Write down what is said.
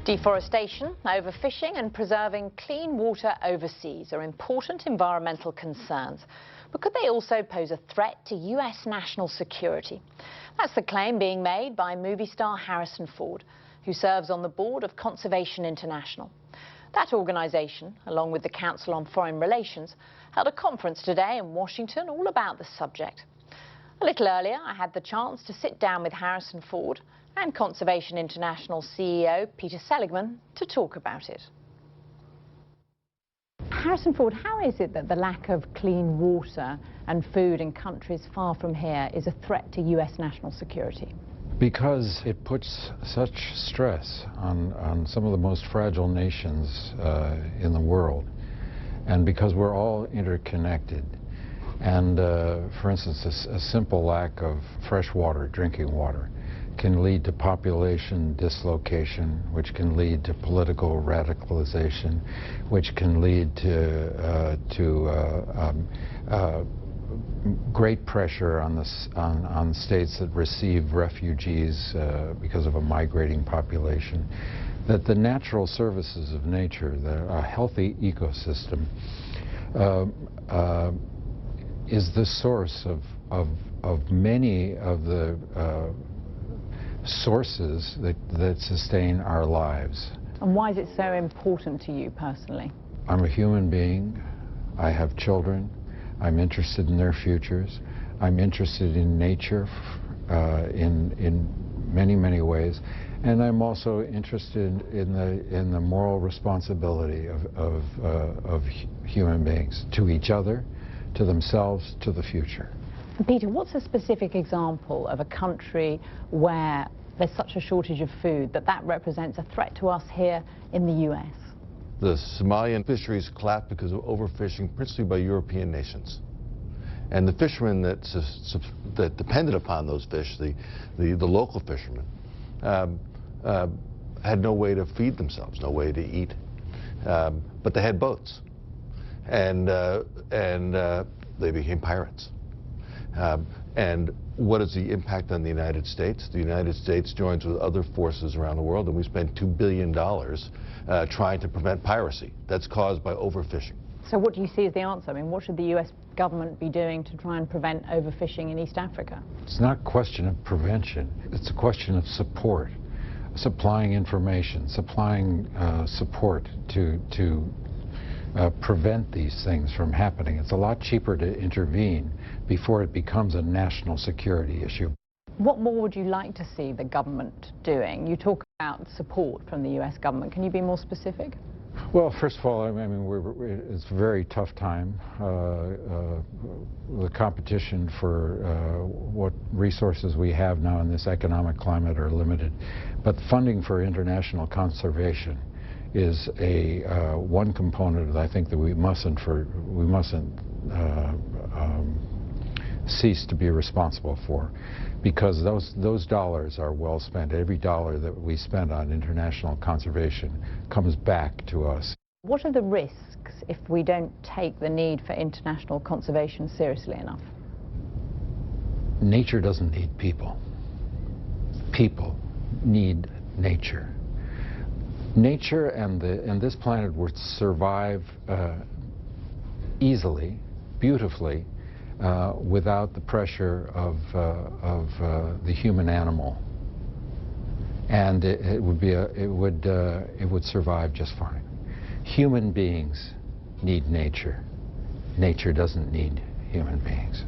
Deforestation, overfishing and preserving clean water overseas are important environmental concerns. But could they also pose a threat to US national security? That's the claim being made by movie star Harrison Ford, who serves on the board of Conservation International. That organisation, along with the Council on Foreign Relations, held a conference today in Washington all about the subject. A little earlier, I had the chance to sit down with Harrison Ford and Conservation International CEO Mr Seligmann to talk about it. Harrison Ford, how is it that the lack of clean water and food in countries far from here is a threat to US national security? Because it puts such stress on some of the most fragile nations in the world, and because we're all interconnected. And for instance, a simple lack of fresh water, drinking water, can lead to population dislocation, which can lead to political radicalization, which can lead to great pressure on states that receive refugees because of a migrating population. That the natural services of nature, a healthy ecosystem, is the source of many of the sources that sustain our lives. And why is it so important to you personally? I'm a human being. I have children. I'm interested in their futures. I'm interested in nature in many, many ways. And I'm also interested in the moral responsibility of human beings to each other, to themselves, to the future. Peter, what's a specific example of a country where there's such a shortage of food that represents a threat to us here in the US? The Somalian fisheries collapsed because of overfishing, principally by European nations. And the fishermen that depended upon those fish, the local fishermen, had no way to feed themselves, no way to eat. But they had boats. And they became pirates. And what is the impact on the United States? The United States joins with other forces around the world, and we spend $2 billion trying to prevent piracy that's caused by overfishing. So what do you see as the answer? I mean, what should the US government be doing to try and prevent overfishing in East Africa? It's not a question of prevention. It's a question of support, supplying information, supplying support to prevent these things from happening. It's a lot cheaper to intervene before it becomes a national security issue. What more would you like to see the government doing? You talk about support from the US government. Can you be more specific? Well, first of all, I mean, it's a very tough time. The competition for what resources we have now in this economic climate are limited. But funding for international conservation is one component that I think that we mustn't cease to be responsible for, because those dollars are well spent. Every dollar that we spend on international conservation comes back to us. What are the risks if we don't take the need for international conservation seriously enough? Nature doesn't need people. People need nature. Nature and this planet would survive easily, beautifully, without the pressure of the human animal, and it would survive just fine. Human beings need nature. Nature doesn't need human beings.